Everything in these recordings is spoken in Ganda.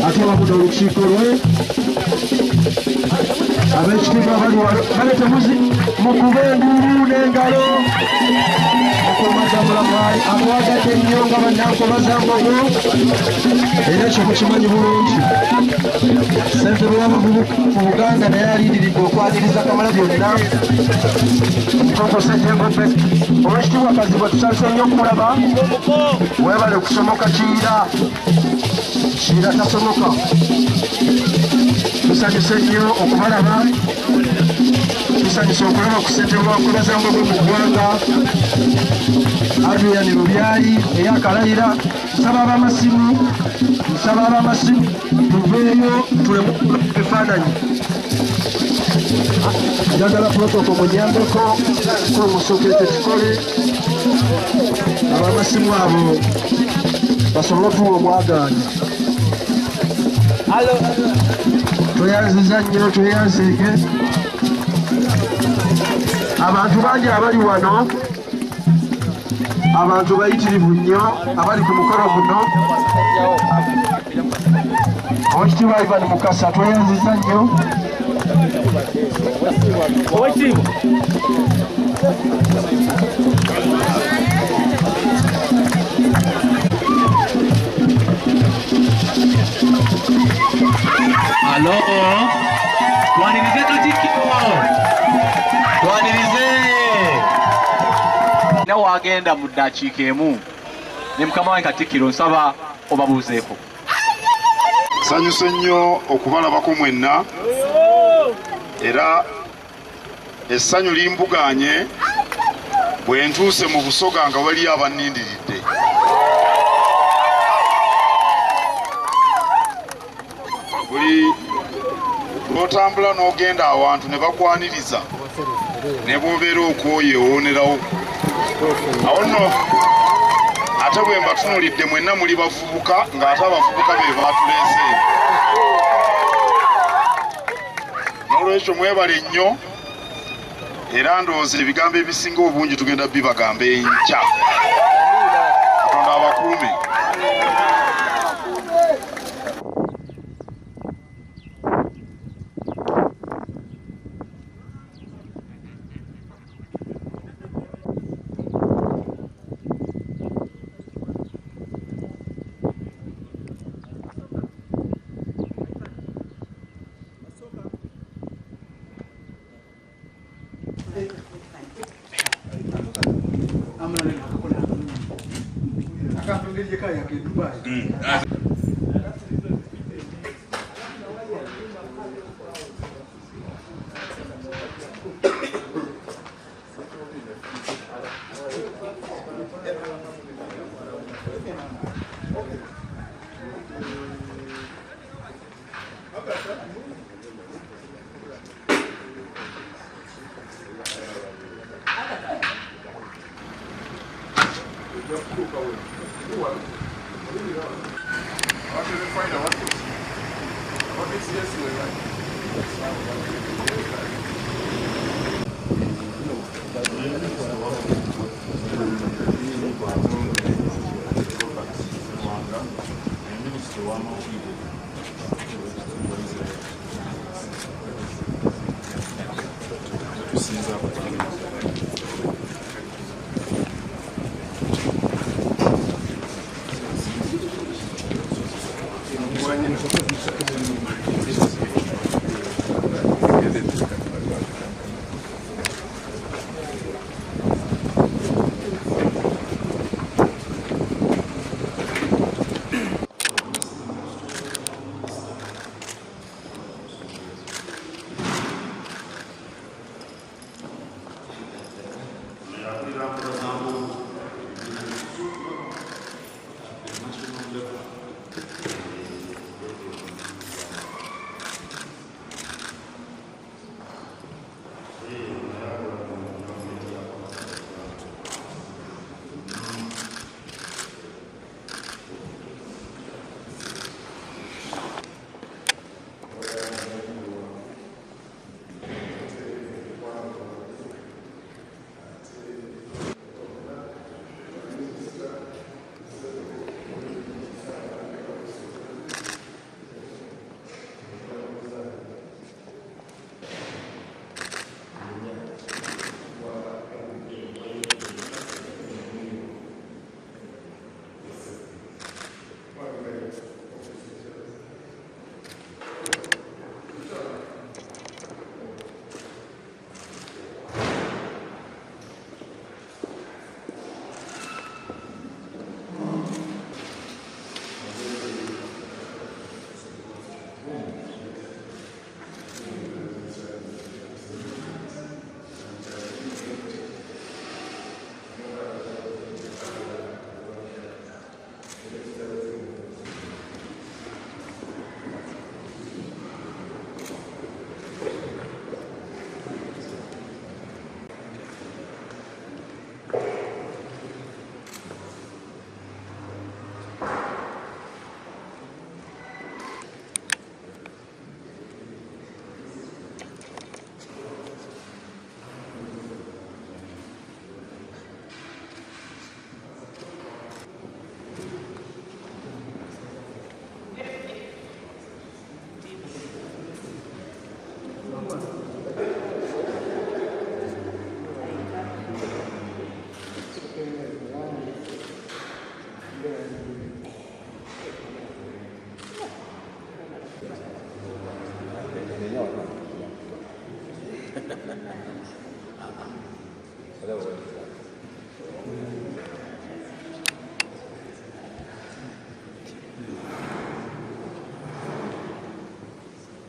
Ataba kuda urukiko rwe abekitiibwa baleta mukubengulu n'engalo okumadamulamwali abawagadde ennyo nga bannankobaza mbogo era ekyo mukimanyi bulungi ssentebe w'abavubuka mu Buganda naye aliidiridde okwaniriza Kamalabyonna Mukoko Ssejjengobe Oweekitiibwa Kazibwe tusalise nnyo okulaba weebale kusomoka Kiira tasomoka tusanyuse nnyo okubalaba tusanyuse okulaba ku ssentebe w'enkobaza mbogo mu ggwanga Adrian Lubyayi eyakalayira nsaba ab'amasimu tuveeyo tulemu ebifaananyi njagala protoko munyambeko kumusookete kikole ab'amasimu abo basobole otuwa omwagaanya tweyanziza nnyo tweyanzeeke abantu bangi abali wano abantu bayitirivu nnyo abali ku mukolo guno Oweekitiibwa Ivan Mukasa tweyanziza nnyo Alo, twanirize Katikkiro, twanirize. Ne wagenda mu ddakiika emu ne mukama wange Katikkiro nsaba obabuuzeeko. Nsanyuse nnyo okubalabako mwenna era essanyu limbuganye bwe ntuuse mu Busoga nga waliyo abannindiridde. Buli lw'otambula n'ogenda awantu ne bakwaniriza ne bw'obeera okwoyewoonerawo. Awo nno ate bwe mbatunuulidde mwenna muli bavubuka ng'ate abavubuka be baatuleese. N'olwekyo mwebale nnyo era ndowooza ebigambo ebisinga obungi tugenda bibagamba enkya. Katonda abakuume.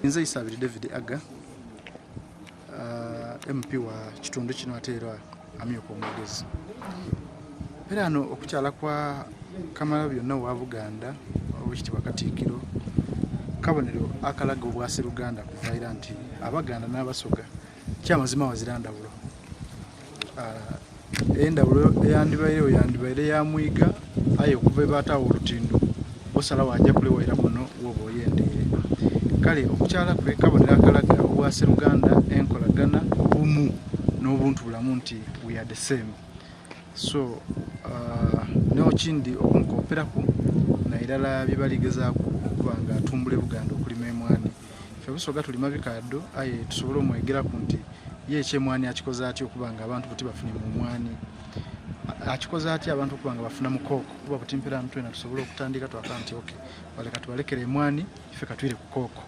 Nze Isabiri David Aga MP wa kitundu kino ateerwa amyuka omwogezi. Era ano okukyala kwa Kamalabyonna wa Buganda Oweekitiibwa Katikkiro kabonero akalaga obwase Luganda kuvaira nti Abaganda n'Abasoga kyamazima wazira ndawulo. Endawulo yandibaire ya Mwiga aye okuva baatawo olutindo osala wajja kulewaira muno woba oyendere. Kale okukyala kwe kabonero akalaga obwase Luganda enkolagana obumu n'obuntu bulamu nti we are the same. So n'okindi okunkooperaku nairala bye baligezaako okuba nga atumbule Buganda okulima emwani. Ffe Busoga tulima bikaddo aye tusobole omwegeraku nti ye ekyemwani akikoze atya okuba nga abantu buti bafune mu mwani. Akikoze atya abantu okuba nga bafuna mu kooko kuba buti mpera ntwena tusobole okutandika twaka nti okay baleka tubalekere emwani ife katwire ku kooko.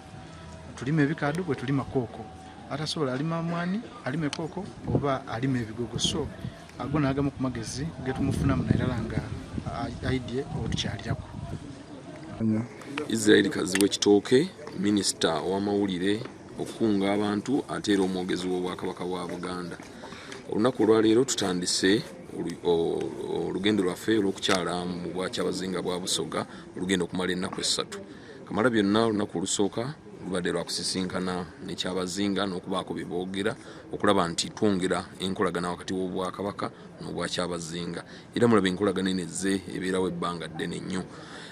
Tulima ebikaddo bwe tulima kooko. Atasobola alima mwani alime kooko oba alime ebigogo. So agona agamu ku magezi getumufuna munairala nga aidye otukyalirako. Israel Kaziwe Kitooke, Minisita w'amawulire okukunga abantu ateera omwogezi w'Obwakabaka bwa Buganda. Olunaku olwaleero tutandise olugendo lwaffe olw'okukyala mu Bwakyabazinga bwa Busoga olugendo okumala ennaku 3. Kamalabyonna olunaku olusooka lubadde lwakusisinkana n'ekyabazinga n'okubaako bye boogera okulaba nti twongera enkolagana wakati w'Obwakabaka n'Obwakyabazinga. Era mulaba enkolagana enezze ebeerawo ebbanga ddene nnyo.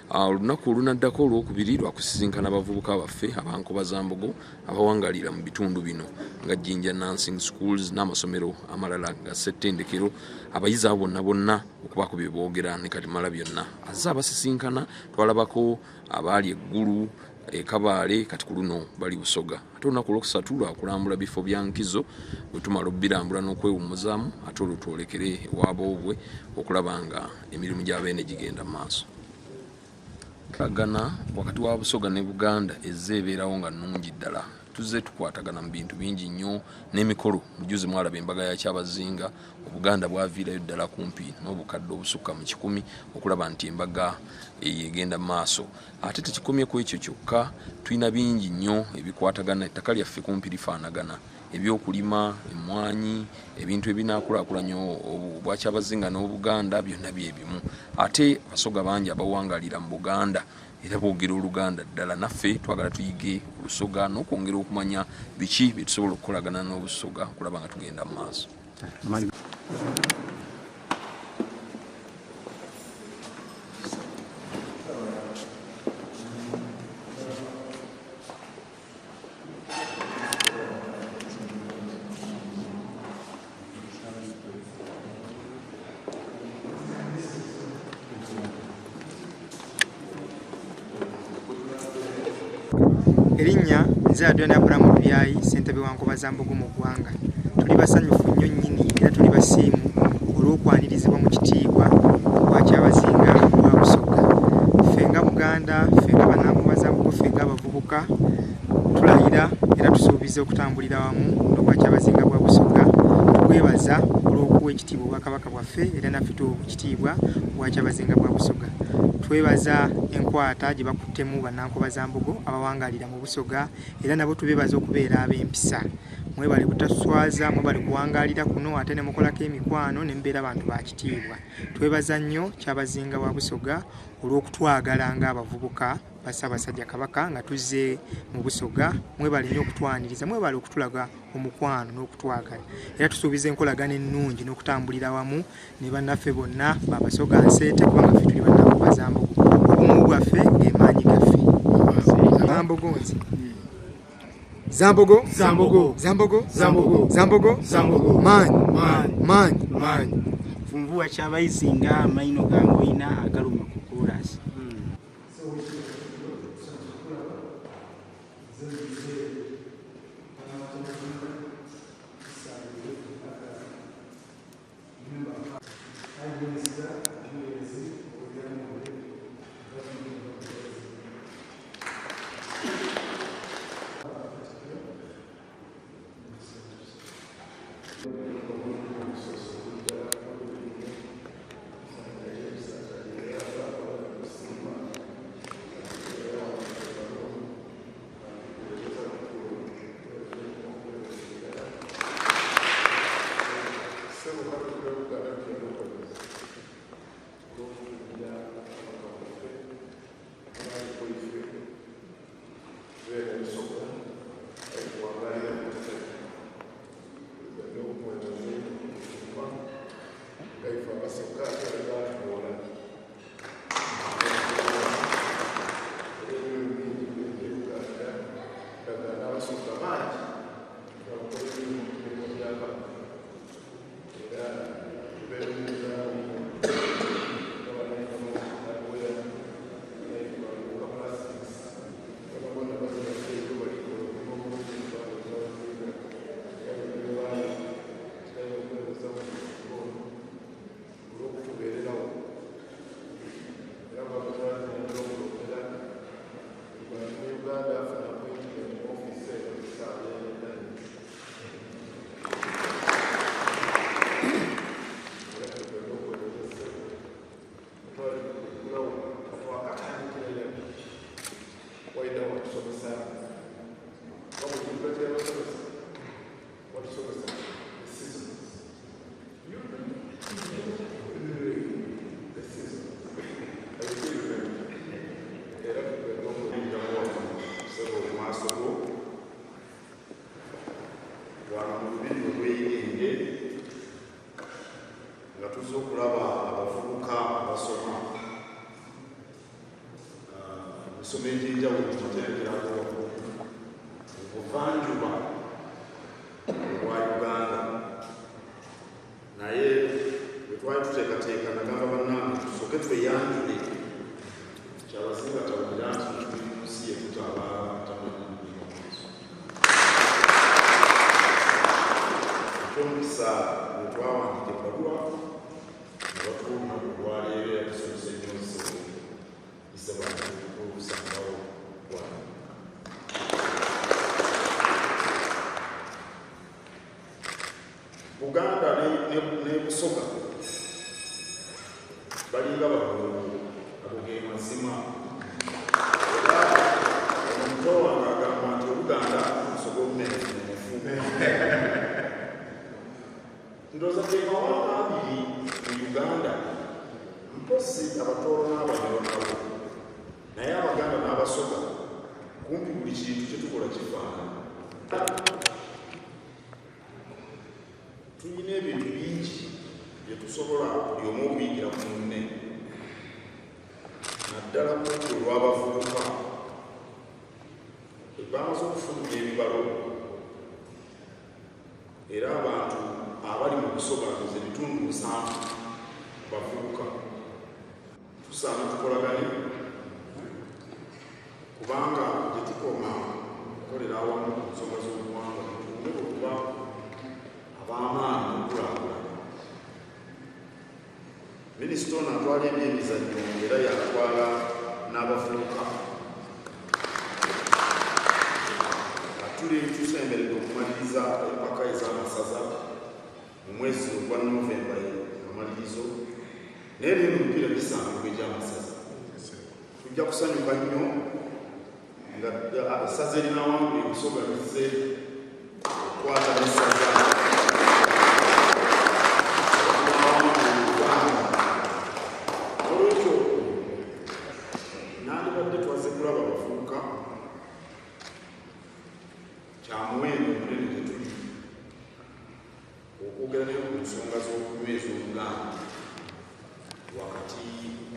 Olunaku olunaddako olwokubiri lwakusisinkana abavubuka baffe abankobazambogo abawangalira mu bitundu bino nga Jinja Nursing Schools n'amasomero amalala ga ssettendekero. Abayizi abo bonna okubaako bye boogera ne kati mala byonna. Azze abasisinkana twalabako abaali eggulu Kabaale kati ku luno bali Busoga. Ate olunaku olwokusatu lwakulambula bifo bya nkizo bwe tumala obbirambula n'okwewummuzaamu ate olwo twolekere ewaabwe okulaba nga emirimu gy'abeene gigenda mu maaso. Kagana wakati wa Busoga ne Buganda ezze ebeerawo nga nnungi ddala. Tuzze tukwatagana mu bintu bingi nnyo n'emikolo. Mujuzi mwalaba embaga ya Kyabazinga, Obuganda bwaviirayo ddala kumpi n'obukadde obusukka mu 100 okulaba nti embaga egenda mu maaso. Ate tekikomye ku ekyo kyokka, tulina bingi nnyo ebikwatagana. Ettaka lyaffe kumpi lifaanagana. Ebyokulima, emmwanyi, ebintu ebinaakulaakulanya obwa Kyabazinga n'Obuganda byonna bye bimu. Ate Abasoga bangi abawangalira mu Buganda era boogera Oluganda ddala. Naffe twagala tuyige Olusoga n'okwongera okumanya biki bye tusobola okukolagana n'Obusoga okulaba nga tugenda mu maaso. Erinnya nze Adrian Abraham Byayi ssentebe wa Nkobazambogo mu ggwanga. Tuli basanyufu nnyo nnyini era tuli basiimu olw'okwanirizibwa mu kitiibwa bwa Kyabazinga bwa Busoga. Ffe nga Buganda, ffe nga Bannakobazambogo, ffe nga abavubuka tulayira era tusuubiza okutambulira wamu n'obwa Kyabazinga bwa Busoga. Twebaza olw'okuwa ekitiibwa Obwakabaka bwaffe era naffe tuwa ekitiibwa bwa Kyabazinga bwa Busoga. Twebaza enkwata gye bakuttemu Bannakobazambogo abawangalira mu Busoga era nabo tubebaza okubeera ab'empisa. Mwebale butaswaza, mwebale kuwangalira kuno ate ne mukolako emikwano ne mbeera abantu ba kitiibwa. Twebaza nnyo Kyabazinga wa Busoga olw'okutwagala ng'abavubuka ba Ssaabasajja Kabaka nga tuzze mu Busoga. Mwebale nnyo okutwaniriza, mwebale okutulaga omukwano n'okutwagala. Era tusuubiza enkolagana ennungi n'okutambulira wamu ne bannaffe bonna b'Abasoga nseete kubanga ffe tuli Bannakobazambogo. Obumu bwaffe ng'emaanyi gaffe. Zambogo nze. Zambogo, Zambogo, Zambogo, Zambogo, Zambogo, Zambogo. Maanyi. Funvuwa Kyabazinga amaino gangoina agaluma ku koolasi. amasomero enjawulo tumaterekerako obuvanjuba obwa Uganda naye bwe twali tuteekateeka nagamba bannange tusooke tweyanjule kyabazinga tawulira nti tuli mu nsi yetutabaala tamanyi mulimu maaso ekyomukisa bwe twawandika ebbaluwa ne batuuma olwaleero yatusomesa ennyo isebanga okusangawo bwana Buganda ne Busoga balinga bakulungu ago ge mazima era omuntu wange agamba nti Obuganda Busoga omunenefu ndowooza ge mawanga abiri mu Uganda mposi abatoolo n'abanyolonabo naye Abaganda n'Abasoga kumpi buli kintu kyetukola kifaanana tulina ebintu bingi bye tusobola buli omu okuyigira ku munne naddala kuko olw'abavubuka bamaze okufulumya ebibalo era abantu abali mu Busoga ndoza ebitundu 7 bavubuka tusaana tukolagane kubanga tetukoma kukolera awamu ku nsonga z'obuwangwa tutuume okuba ab'amaanyi okukulaakulana. Minisita ono atwala ebyemizannyo era yatwala n'abavubuka atuli tusemberedde okumaliriza empaka ez'amasaza mu mwezi ogwa Novemba amalirizo naye leero emipiira gisangibwa egy'amasaza tujja kusanyuka nnyo nga essaza erinawangula Busoga lizze okukwata n'essaza olwekyo nandibadde twaze kulaba abavubuka kyamuwendo omunene tetuli okwogera naye ku nsonga z'okunyweza Obuganda wakati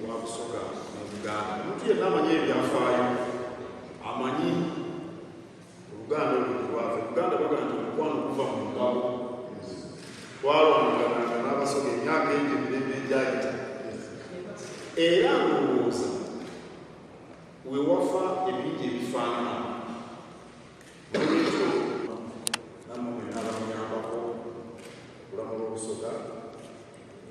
wa Busoga ne Buganda. Omuntu yenna amanyi ebyafaayo amanyi Oluganda olulwava Buganda baga nti omukwano okuva mu ngabo twalwanagana n'Abasoga emyaka egi emirembe egyayita era ndowooza we wafa ebingi ebifaanana olwekyo nammwe mwenna bamuyambako okulamula Obusoga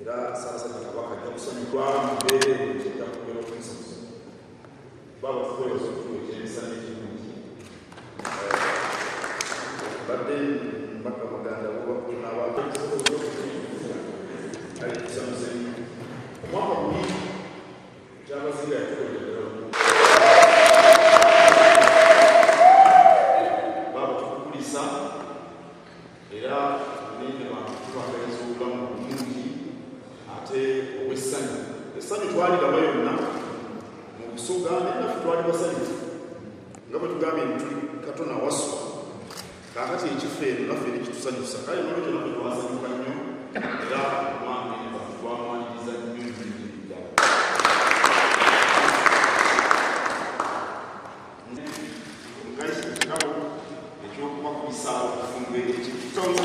era Ssaabasajja Kabaka ajja kusanyukwa mu mbeera eyo kijja kubeera okumusamusa baba tuweereza okutuwa ekyemisana ekirungi badde mbaka Muganda wobakunabaalikusanyuse omwaka guli kyabazinga yatukolera baba tukukulisa era nene bantu twagaliza obulamu bulungi ate obw'essanyu essanyu twaliraba yonna mu Busoga naye naffe twali basanyufu nga bwe tugambye nti tuli Katona waswa kaakati ekifo eno naffe nekitusanyusa kale nolwekyo naffe twasanyuka nnyo era omwami ne bantu twamwaniriza nnyo ddala omugaisi kirabo ekyokubakulisaawo okufumba ekitono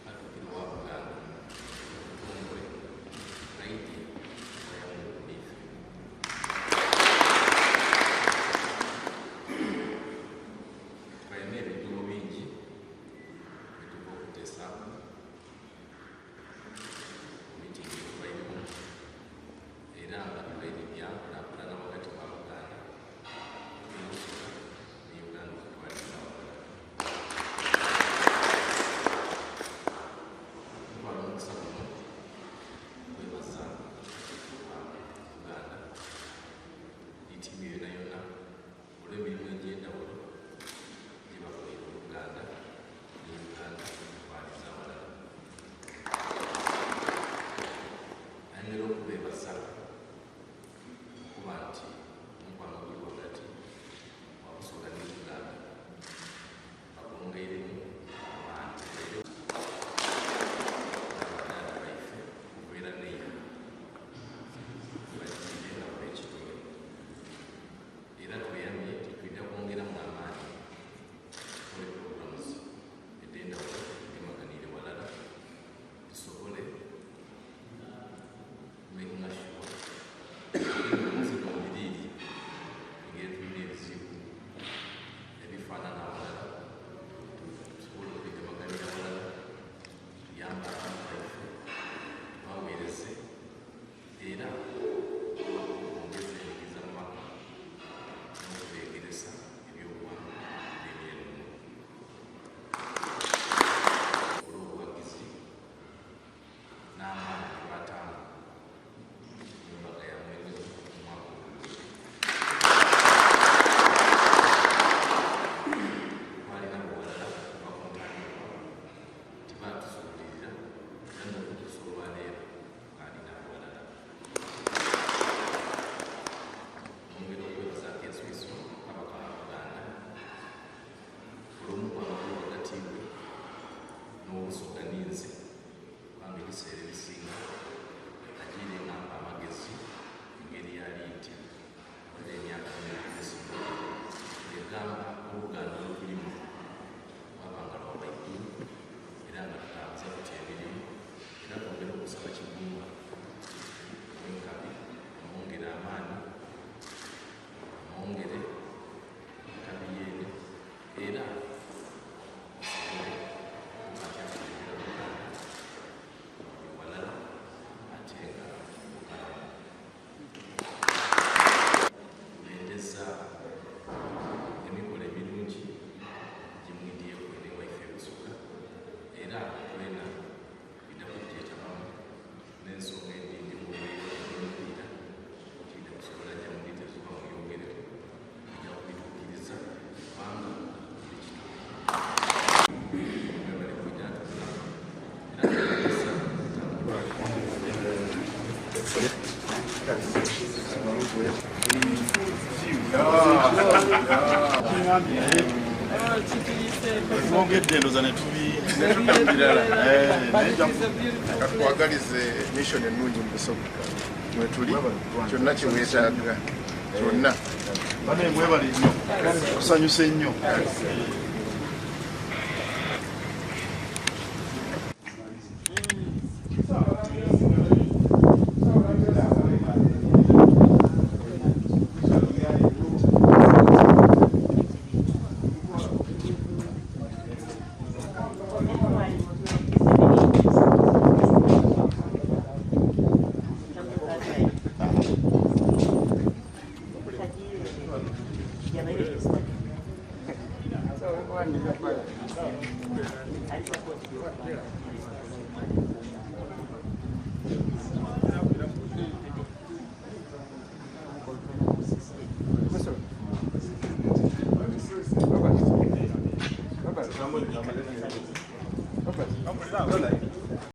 Atukirwa Buganda n'obusoganize kubanga ebiseera ebisinga agire ngamba amagezi engeri yali nti ola emyaka myegisinga egamba oluganda lukulimu wabanga lwabaigulu era nga tutambuza tutya emirimu era twongera okusaba kigumba enkabi amwongere amaani amwongere enkabi yeene era Katwagalize mission ennungi mu Busoga mwetuli kyonna kiweetaaga kyonna bane mwebali nnyo kusanyuse nnyo. Robert,